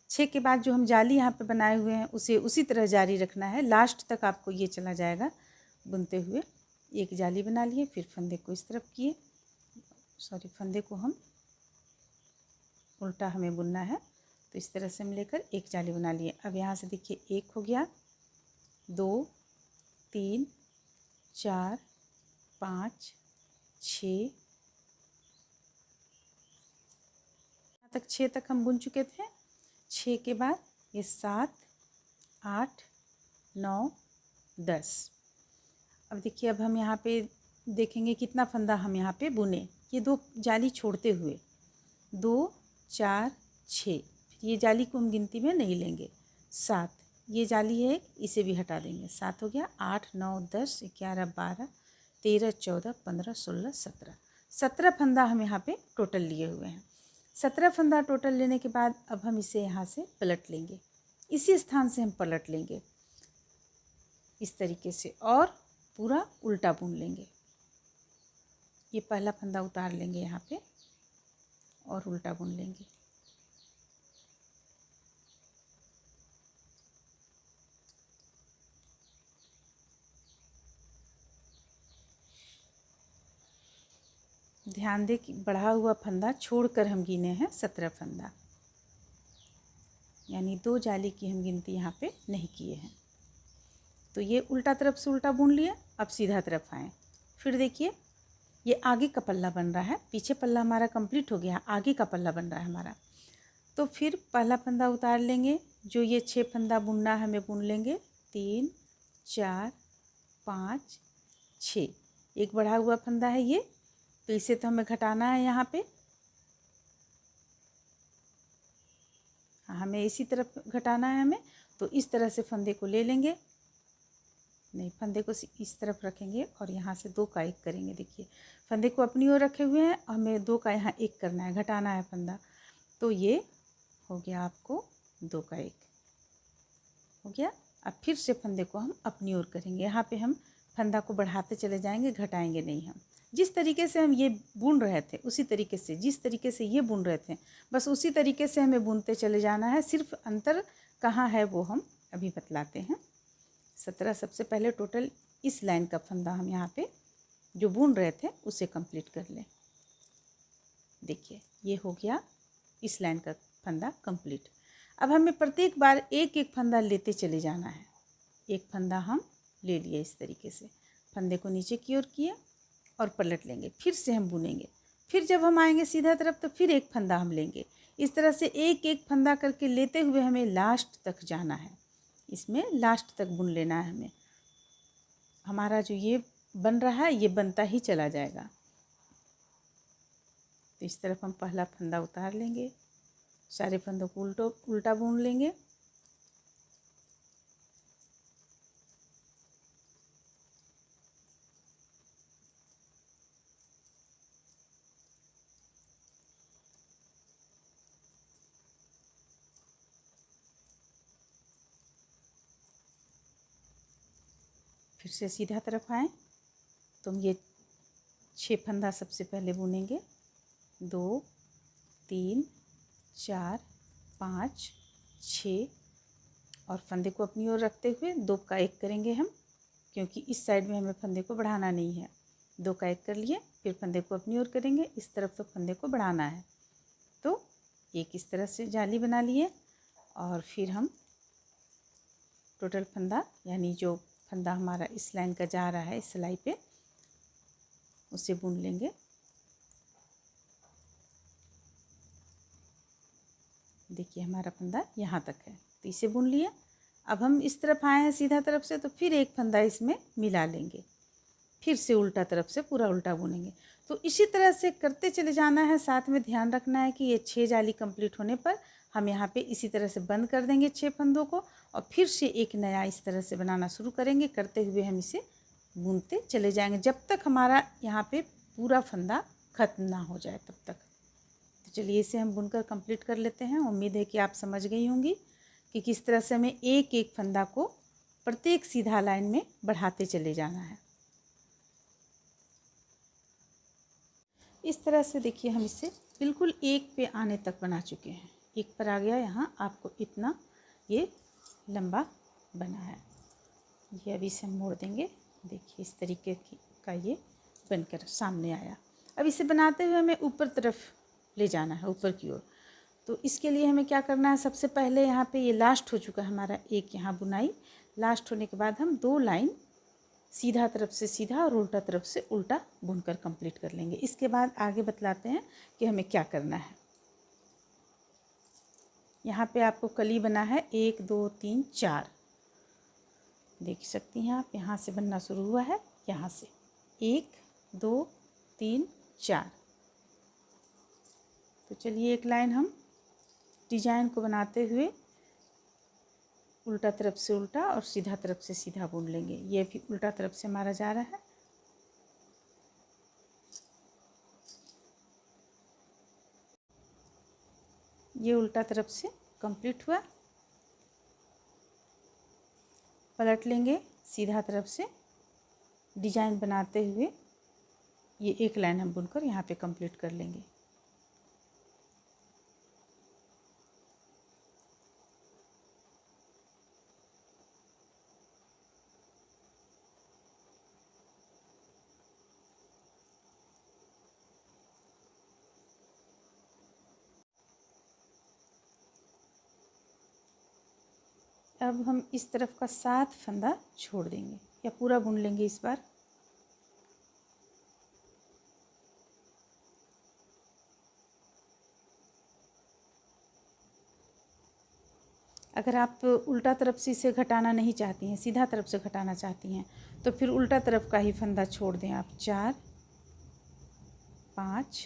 6 के बाद जो हम जाली यहाँ पे बनाए हुए हैं उसे उसी तरह जारी रखना है, लास्ट तक आपको ये चला जाएगा बुनते हुए। एक जाली बना लिए, फिर फंदे को इस तरफ किए, सॉरी फंदे को हम उल्टा हमें बुनना है, तो इस तरह से हम लेकर एक जाली बना लिए। अब यहाँ से देखिए 1 हो गया, 2 3 4 5 6, यहाँ तक 6 तक हम बुन चुके थे। 6 के बाद ये 7 8 9 10। अब देखिए अब हम यहाँ पे देखेंगे कितना फंदा हम यहाँ पे बुने, ये 2 जाली छोड़ते हुए 2 4 6, ये जाली को हम गिनती में नहीं लेंगे। 7 ये जाली है, इसे भी हटा देंगे। 7 हो गया, 8 9 10 11 12 13 14 15 16 17। 17 फंदा हम यहाँ पे टोटल लिए हुए हैं। 17 फंदा टोटल लेने के बाद अब हम इसे यहाँ से पलट लेंगे, इसी स्थान से हम पलट लेंगे इस तरीके से और पूरा उल्टा बुन लेंगे। ये पहला फंदा उतार लेंगे यहाँ पे और उल्टा बुन लेंगे। ध्यान दें कि बढ़ा हुआ फंदा छोड़कर हम गिने हैं 17 फंदा, यानी 2 जाली की हम गिनती यहाँ पे नहीं किए हैं। तो ये उल्टा तरफ से उल्टा बुन लिए। अब सीधा तरफ आए, फिर देखिए ये आगे का पल्ला बन रहा है, पीछे पल्ला हमारा कंप्लीट हो गया, आगे का पल्ला बन रहा है हमारा। तो फिर पहला फंदा उतार लेंगे, जो ये 6 फंदा बुनना है हमें बुन लेंगे, 3 4 5 6। एक बढ़ा हुआ फंदा है ये, तो इसे तो हमें घटाना है यहाँ पे, हमें इसी तरफ घटाना है हमें। तो इस तरह से फंदे को ले लेंगे, नहीं फंदे को इस तरफ रखेंगे और यहाँ से 2 का 1 करेंगे। देखिए फंदे को अपनी ओर रखे हुए हैं, हमें 2 का यहाँ 1 करना है, घटाना है फंदा। तो ये हो गया आपको 2 का 1 हो गया। अब फिर से फंदे को हम अपनी ओर करेंगे, यहाँ पे हम फंदा को बढ़ाते चले जाएंगे, घटाएंगे नहीं। हम जिस तरीके से हम ये बुन रहे थे उसी तरीके से, जिस तरीके से ये बुन रहे थे बस उसी तरीके से हमें बुनते चले जाना है। सिर्फ अंतर कहाँ है वो हम अभी बतलाते हैं। 17 सबसे पहले टोटल इस लाइन का फंदा हम यहाँ पे जो बुन रहे थे उसे कंप्लीट कर लें। देखिए ये हो गया इस लाइन का फंदा कंप्लीट। अब हमें प्रत्येक बार एक एक फंदा लेते चले जाना है। एक फंदा हम ले लिए इस तरीके से, फंदे को नीचे की ओर किए और पलट लेंगे, फिर से हम बुनेंगे। फिर जब हम आएंगे सीधा तरफ तो फिर एक फंदा हम लेंगे। इस तरह से एक एक फंदा करके लेते हुए हमें लास्ट तक जाना है, इसमें लास्ट तक बुन लेना है हमें। हमारा जो ये बन रहा है ये बनता ही चला जाएगा। तो इस तरफ हम पहला फंदा उतार लेंगे, सारे फंदों को उल्टा बुन लेंगे। फिर से सीधा तरफ आए तो हम ये 6 फंदा सबसे पहले बुनेंगे, 2 3 4 5 6 और फंदे को अपनी ओर रखते हुए 2 का 1 करेंगे हम, क्योंकि इस साइड में हमें फंदे को बढ़ाना नहीं है। 2 का 1 कर लिए, फिर फंदे को अपनी ओर करेंगे, इस तरफ तो फंदे को बढ़ाना है। तो एक इस तरह से जाली बना लिए और फिर हम टोटल फंदा यानी जो फंदा हमारा इस लाइन का जा रहा है इस सिलाई पे उसे बुन लेंगे। देखिए हमारा फंदा यहाँ तक है, तो इसे बुन लिया। अब हम इस तरफ आए हैं सीधा तरफ से, तो फिर एक फंदा इसमें मिला लेंगे, फिर से उल्टा तरफ से पूरा उल्टा बुनेंगे। तो इसी तरह से करते चले जाना है। साथ में ध्यान रखना है कि ये 6 जाली कंप्लीट होने पर हम यहाँ पे इसी तरह से बंद कर देंगे 6 फंदों को, और फिर से एक नया इस तरह से बनाना शुरू करेंगे। करते हुए हम इसे बुनते चले जाएंगे जब तक हमारा यहाँ पे पूरा फंदा ख़त्म ना हो जाए तब तक। तो चलिए इसे हम बुनकर कंप्लीट कर लेते हैं। उम्मीद है कि आप समझ गई होंगी कि किस तरह से हमें एक एक फंदा को प्रत्येक सीधा लाइन में बढ़ाते चले जाना है। इस तरह से देखिए हम इसे बिल्कुल एक पे आने तक बना चुके हैं। एक पर आ गया, यहाँ आपको इतना ये लंबा बना है। ये अभी इसे हम मोड़ देंगे। देखिए इस तरीके का ये बनकर सामने आया। अब इसे बनाते हुए हमें ऊपर तरफ ले जाना है, ऊपर की ओर। तो इसके लिए हमें क्या करना है, सबसे पहले यहाँ पे ये लास्ट हो चुका है हमारा एक यहाँ बुनाई। लास्ट होने के बाद हम 2 लाइन सीधा तरफ से सीधा और उल्टा तरफ से उल्टा बुनकर कंप्लीट कर लेंगे। इसके बाद आगे बतलाते हैं कि हमें क्या करना है। यहाँ पे आपको कली बना है 1 2 3 4, देख सकती हैं आप। यहाँ से बनना शुरू हुआ है, यहाँ से 1 2 3 4। तो चलिए एक लाइन हम डिजाइन को बनाते हुए उल्टा तरफ से उल्टा और सीधा तरफ से सीधा बुन लेंगे। ये भी उल्टा तरफ से हमारा जा रहा है। ये उल्टा तरफ से कंप्लीट हुआ। पलट लेंगे सीधा तरफ से डिजाइन बनाते हुए ये एक लाइन हम बुनकर यहाँ पे कंप्लीट कर लेंगे। अब हम इस तरफ का 7 फंदा छोड़ देंगे या पूरा बुन लेंगे इस बार। अगर आप उल्टा तरफ से इसे घटाना नहीं चाहती हैं, सीधा तरफ से घटाना चाहती हैं, तो फिर उल्टा तरफ का ही फंदा छोड़ दें आप। 4 5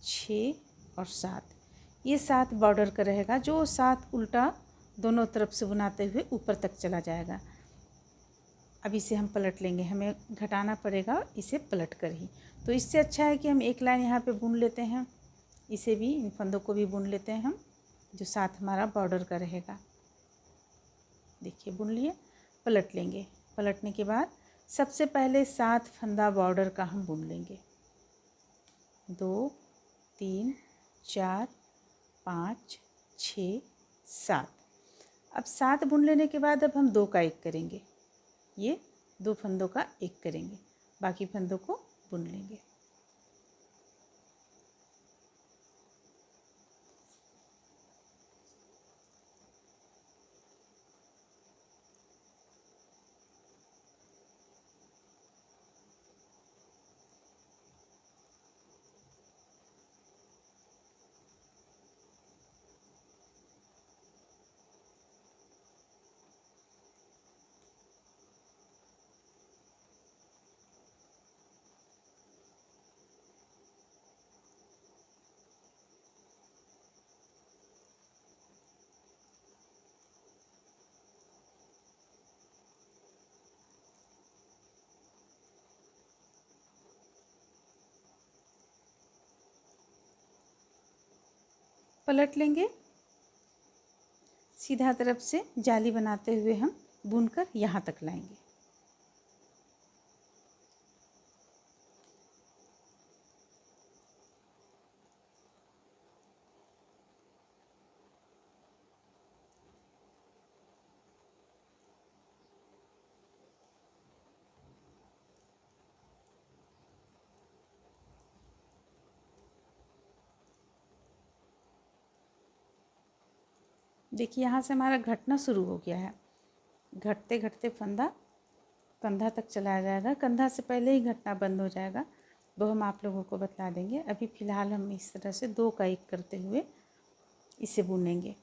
6 और 7, ये 7 बॉर्डर का रहेगा। जो 7 उल्टा दोनों तरफ से बुनाते हुए ऊपर तक चला जाएगा। अब इसे हम पलट लेंगे, हमें घटाना पड़ेगा इसे पलट कर ही। तो इससे अच्छा है कि हम एक लाइन यहाँ पे बुन लेते हैं। इसे भी, इन फंदों को भी बुन लेते हैं हम, जो 7 हमारा बॉर्डर का रहेगा। देखिए बुन लिए, पलट लेंगे। पलटने के बाद सबसे पहले 7 फंदा बॉर्डर का हम बुन लेंगे। 2 3 4 5 6 7। अब 7 बुन लेने के बाद अब हम 2 का 1 करेंगे। ये 2 फंदों का 1 करेंगे, बाकी फंदों को बुन लेंगे। पलट लेंगे, सीधा तरफ से जाली बनाते हुए हम बुनकर यहाँ तक लाएंगे। देखिए यहाँ से हमारा घटना शुरू हो गया है। घटते घटते फंदा कंधा तक चला जाएगा। कंधा से पहले ही घटना बंद हो जाएगा, वो हम आप लोगों को बता देंगे। अभी फ़िलहाल हम इस तरह से 2 का 1 करते हुए इसे बुनेंगे।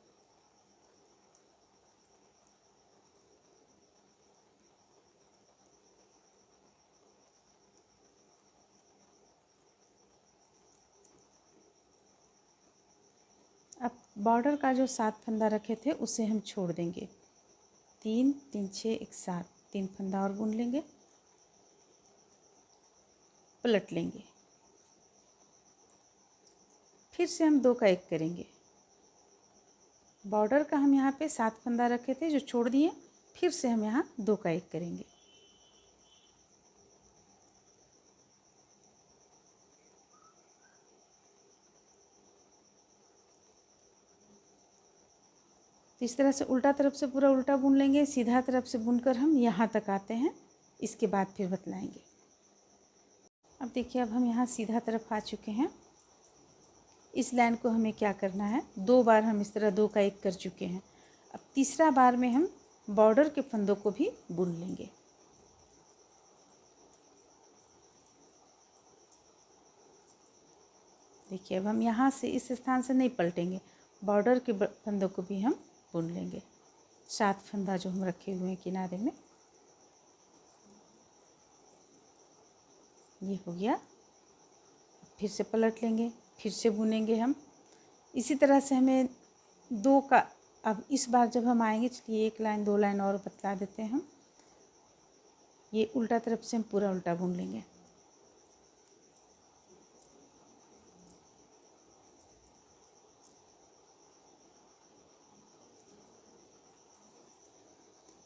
बॉर्डर का जो 7 फंदा रखे थे उसे हम छोड़ देंगे। 3 3 6 1 7, 3 फंदा और बुन लेंगे, पलट लेंगे, फिर से हम 2 का 1 करेंगे। बॉर्डर का हम यहाँ पे 7 फंदा रखे थे जो छोड़ दिए, फिर से हम यहाँ 2 का 1 करेंगे। तो इस तरह से उल्टा तरफ से पूरा उल्टा बुन लेंगे, सीधा तरफ से बुनकर हम यहाँ तक आते हैं, इसके बाद फिर बतलाएंगे। अब देखिए, अब हम यहाँ सीधा तरफ आ चुके हैं। इस लाइन को हमें क्या करना है, 2 बार हम इस तरह 2 का 1 कर चुके हैं। अब तीसरा बार में हम बॉर्डर के फंदों को भी बुन लेंगे। देखिए, अब हम यहाँ से इस स्थान से नहीं पलटेंगे, बॉर्डर के फंदों को भी हम बुन लेंगे। 7 फंदा जो हम रखे हुए हैं किनारे में, ये हो गया। फिर से पलट लेंगे, फिर से बुनेंगे हम। इसी तरह से हमें 2 का, अब इस बार जब हम आएंगे, चलिए 1 लाइन 2 लाइन और बतला देते हैं हम। ये उल्टा तरफ से हम पूरा उल्टा बुन लेंगे।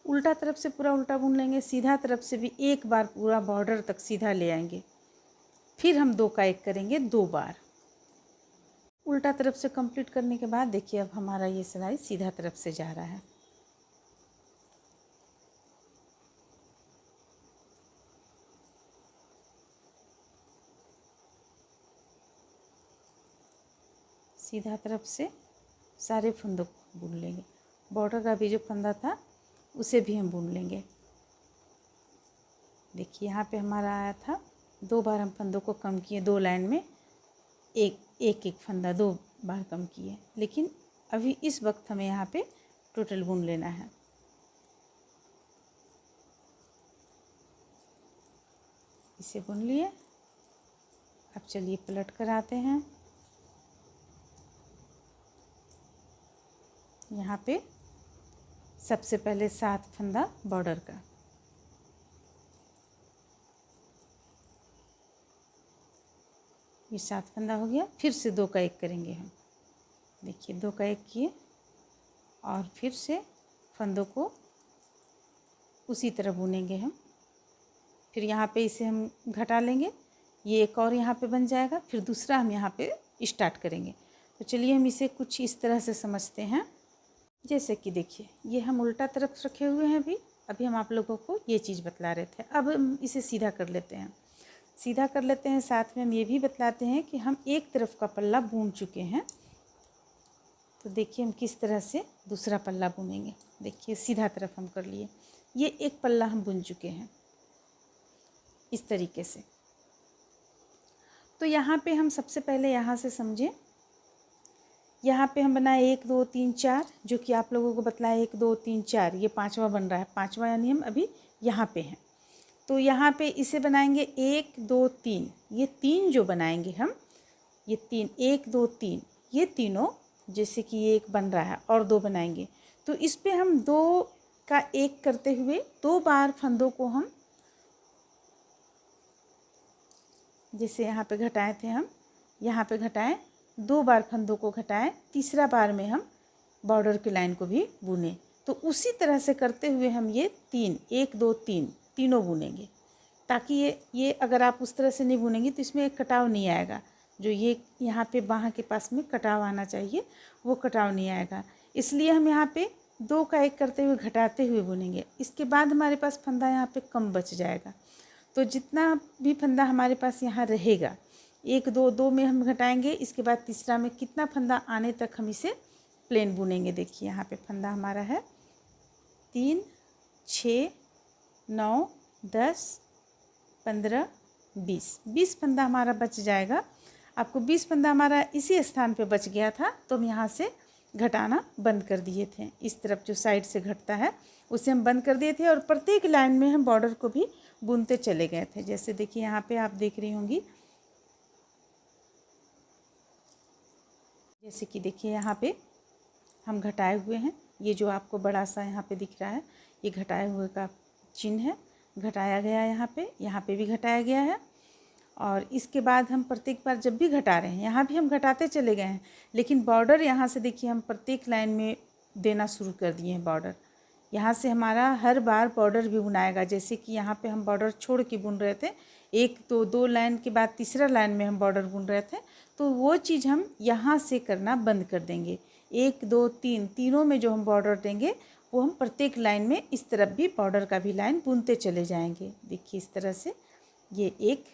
उल्टा तरफ से पूरा उल्टा बुन लेंगे, सीधा तरफ से भी एक बार पूरा बॉर्डर तक सीधा ले आएंगे, फिर हम 2 का 1 करेंगे 2 बार। उल्टा तरफ से कंप्लीट करने के बाद देखिए, अब हमारा ये सिलाई सीधा तरफ से जा रहा है। सीधा तरफ से सारे फंदों को बुन लेंगे। बॉर्डर का भी जो फंदा था उसे भी हम बुन लेंगे। देखिए, यहाँ पे हमारा आया था, 2 बार हम फंदों को कम किए, 2 लाइन में एक फंदा 2 बार कम किए, लेकिन अभी इस वक्त हमें यहाँ पे टोटल बुन लेना है। इसे बुन लिए। अब चलिए पलट कर आते हैं। यहाँ पे सबसे पहले 7 फंदा बॉर्डर का, ये 7 फंदा हो गया। फिर से 2 का 1 करेंगे हम। देखिए, 2 का 1 किए और फिर से फंदों को उसी तरह बुनेंगे हम। फिर यहाँ पे इसे हम घटा लेंगे, ये एक और यहाँ पे बन जाएगा, फिर दूसरा हम यहाँ पे स्टार्ट करेंगे। तो चलिए हम इसे कुछ इस तरह से समझते हैं। जैसे कि देखिए, ये हम उल्टा तरफ रखे हुए हैं। अभी हम आप लोगों को ये चीज़ बतला रहे थे। अब हम इसे सीधा कर लेते हैं। सीधा कर लेते हैं, साथ में हम ये भी बतलाते हैं कि हम एक तरफ का पल्ला बुन चुके हैं। तो देखिए, हम किस तरह से दूसरा पल्ला बुनेंगे। देखिए, सीधा तरफ हम कर लिए, ये एक पल्ला हम बुन चुके हैं इस तरीके से। तो यहाँ पे हम सबसे पहले यहाँ से समझें। यहाँ पे हम बनाए 1 2 3 4, जो कि आप लोगों को बताया 1 2 3 4, ये 5वां बन रहा है। 5वां यानी हम अभी यहाँ पे हैं। तो यहाँ पे इसे बनाएंगे 1 2 3, ये 3 जो बनाएंगे हम, ये 3 1 2 3, ये तीनों, जैसे कि ये एक बन रहा है और 2 बनाएंगे, तो इस पे हम 2 का 1 करते हुए 2 बार फंदों को हम, जैसे यहाँ पे घटाए थे हम, यहाँ पे घटाएं, 2 बार फंदों को घटाएं, तीसरा बार में हम बॉर्डर की लाइन को भी बुने। तो उसी तरह से करते हुए हम ये 3 1 2 3 तीनों बुनेंगे, ताकि ये अगर आप उस तरह से नहीं बुनेंगे तो इसमें एक कटाव नहीं आएगा। जो ये यहाँ पे बाहाँ के पास में कटाव आना चाहिए, वो कटाव नहीं आएगा। इसलिए हम यहाँ पे 2 का 1 करते हुए घटाते हुए बुनेंगे। इसके बाद हमारे पास फंदा यहाँ पे कम बच जाएगा। तो जितना भी फंदा हमारे पास यहाँ रहेगा, 1 2 2 में हम घटाएंगे, इसके बाद तीसरा में कितना फंदा आने तक हम इसे प्लेन बुनेंगे। देखिए, यहाँ पे फंदा हमारा है 3 6 9 10 15 20 फंदा हमारा बच जाएगा। आपको 20 फंदा हमारा इसी स्थान पे बच गया था, तो हम यहाँ से घटाना बंद कर दिए थे। इस तरफ जो साइड से घटता है उसे हम बंद कर दिए थे, और प्रत्येक लाइन में हम बॉर्डर को भी बुनते चले गए थे। जैसे देखिए, यहाँ पे आप देख रही होंगी, जैसे कि देखिए यहाँ पे हम घटाए हुए हैं। ये जो आपको बड़ा सा यहाँ पे दिख रहा है, ये घटाए हुए का चिन्ह है, घटाया गया है यहाँ पे भी घटाया गया है। और इसके बाद हम प्रत्येक बार जब भी घटा रहे हैं, यहाँ भी हम घटाते चले गए हैं, लेकिन बॉर्डर यहाँ से देखिए हम प्रत्येक लाइन में देना शुरू कर दिए हैं बॉर्डर। यहाँ से हमारा हर बार बॉर्डर भी बुनाएगा। जैसे कि यहाँ पे हम बॉर्डर छोड़ के बुन रहे थे, एक तो दो लाइन के बाद तीसरा लाइन में हम बॉर्डर बुन रहे थे, तो वो चीज़ हम यहाँ से करना बंद कर देंगे। 1 2 3 तीनों में जो हम बॉर्डर देंगे वो हम प्रत्येक लाइन में इस तरफ भी बॉर्डर का भी लाइन बुनते चले जाएंगे। देखिए इस तरह से ये एक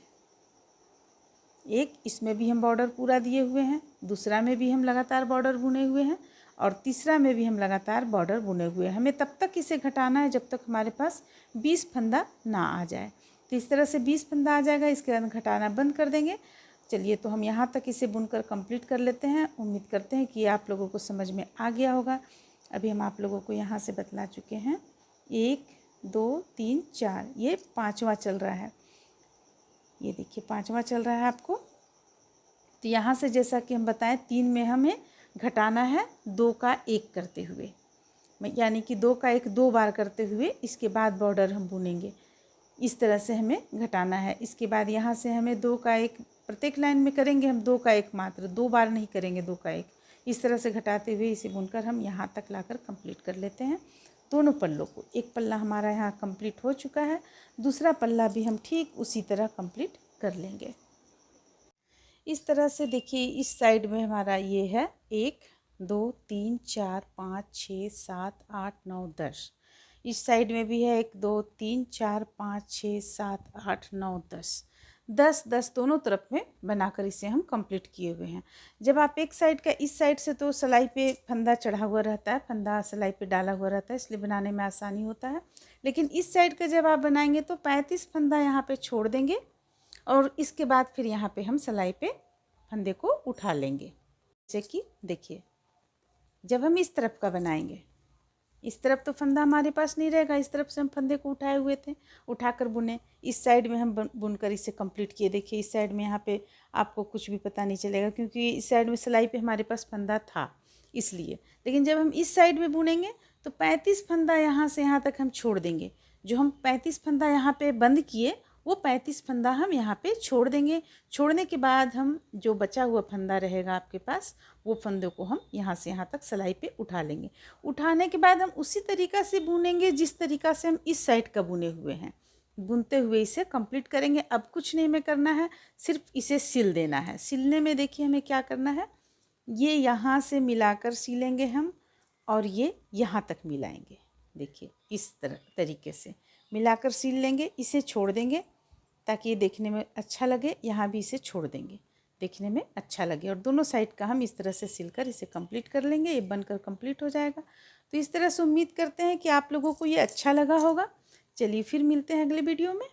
इसमें भी हम बॉर्डर पूरा दिए हुए हैं, दूसरा में भी हम लगातार बॉर्डर बुने हुए हैं और तीसरा में भी हम लगातार बॉर्डर बुने हुए हैं। हमें तब तक इसे घटाना है जब तक हमारे पास 20 फंदा ना आ जाए। तो इस तरह से 20 फंदा आ जाएगा, इसके बाद घटाना बंद कर देंगे। चलिए तो हम यहाँ तक इसे बुनकर कंप्लीट कर लेते हैं। उम्मीद करते हैं कि आप लोगों को समझ में आ गया होगा। अभी हम आप लोगों को यहाँ से बतला चुके हैं 1 2 3 4, ये 5वां चल रहा है। ये देखिए 5वां चल रहा है आपको। तो यहाँ से जैसा कि हम बताएं 3 में हमें घटाना है 2 का 1 करते हुए, यानी कि 2 का 1 2 बार करते हुए इसके बाद बॉर्डर हम बुनेंगे। इस तरह से हमें घटाना है। इसके बाद यहाँ से हमें 2 का 1 प्रत्येक लाइन में करेंगे हम 2 का 1 मात्र, 2 बार नहीं करेंगे 2 का 1। इस तरह से घटाते हुए इसे बुनकर हम यहाँ तक लाकर कंप्लीट कर लेते हैं दोनों पल्लों को। एक पल्ला हमारा यहाँ कंप्लीट हो चुका है, दूसरा पल्ला भी हम ठीक उसी तरह कंप्लीट कर लेंगे। इस तरह से देखिए इस साइड में हमारा ये है 1 2 3 4 5 6 7 8 9 10। इस साइड में भी है 1 2 3 4 5 6 7 8 9 10 10 10 दोनों तरफ में बनाकर इसे हम कंप्लीट किए हुए हैं। जब आप एक साइड का इस साइड से तो सिलाई पे फंदा चढ़ा हुआ रहता है, फंदा सिलाई पे डाला हुआ रहता है, इसलिए बनाने में आसानी होता है। लेकिन इस साइड का जब आप बनाएंगे तो 35 फंदा यहाँ पे छोड़ देंगे और इसके बाद फिर यहाँ पे हम सिलाई पे फंदे को उठा लेंगे। जैसे कि देखिए जब हम इस तरफ का बनाएंगे, इस तरफ तो फंदा हमारे पास नहीं रहेगा, इस तरफ से हम फंदे को उठाए हुए थे, उठाकर बुने। इस साइड में हम बुनकर इसे कंप्लीट किए। देखिए इस साइड में यहाँ पे आपको कुछ भी पता नहीं चलेगा क्योंकि इस साइड में सिलाई पे हमारे पास फंदा था इसलिए। लेकिन जब हम इस साइड में बुनेंगे तो 35 फंदा यहाँ से यहाँ तक हम छोड़ देंगे। जो हम 35 फंदा यहाँ पे बंद किए वो 35 फंदा हम यहाँ पे छोड़ देंगे। छोड़ने के बाद हम जो बचा हुआ फंदा रहेगा आपके पास, वो फंदों को हम यहाँ से यहाँ तक सिलाई पे उठा लेंगे। उठाने के बाद हम उसी तरीक़ा से बुनेंगे जिस तरीक़ा से हम इस साइड का बुने हुए हैं। बुनते हुए इसे कंप्लीट करेंगे। अब कुछ नहीं हमें करना है, सिर्फ इसे सिल देना है। सिलने में देखिए हमें क्या करना है, ये यहाँ से मिलाकर सिलेंगे हम और ये यहाँ तक मिलाएंगे। देखिए इस तरीके से मिलाकर सिल लेंगे, इसे छोड़ देंगे ताकि ये देखने में अच्छा लगे। यहाँ भी इसे छोड़ देंगे, देखने में अच्छा लगे। और दोनों साइड का हम इस तरह से सिलकर इसे कंप्लीट कर लेंगे। ये बनकर कंप्लीट हो जाएगा। तो इस तरह से उम्मीद करते हैं कि आप लोगों को ये अच्छा लगा होगा। चलिए फिर मिलते हैं अगले वीडियो में।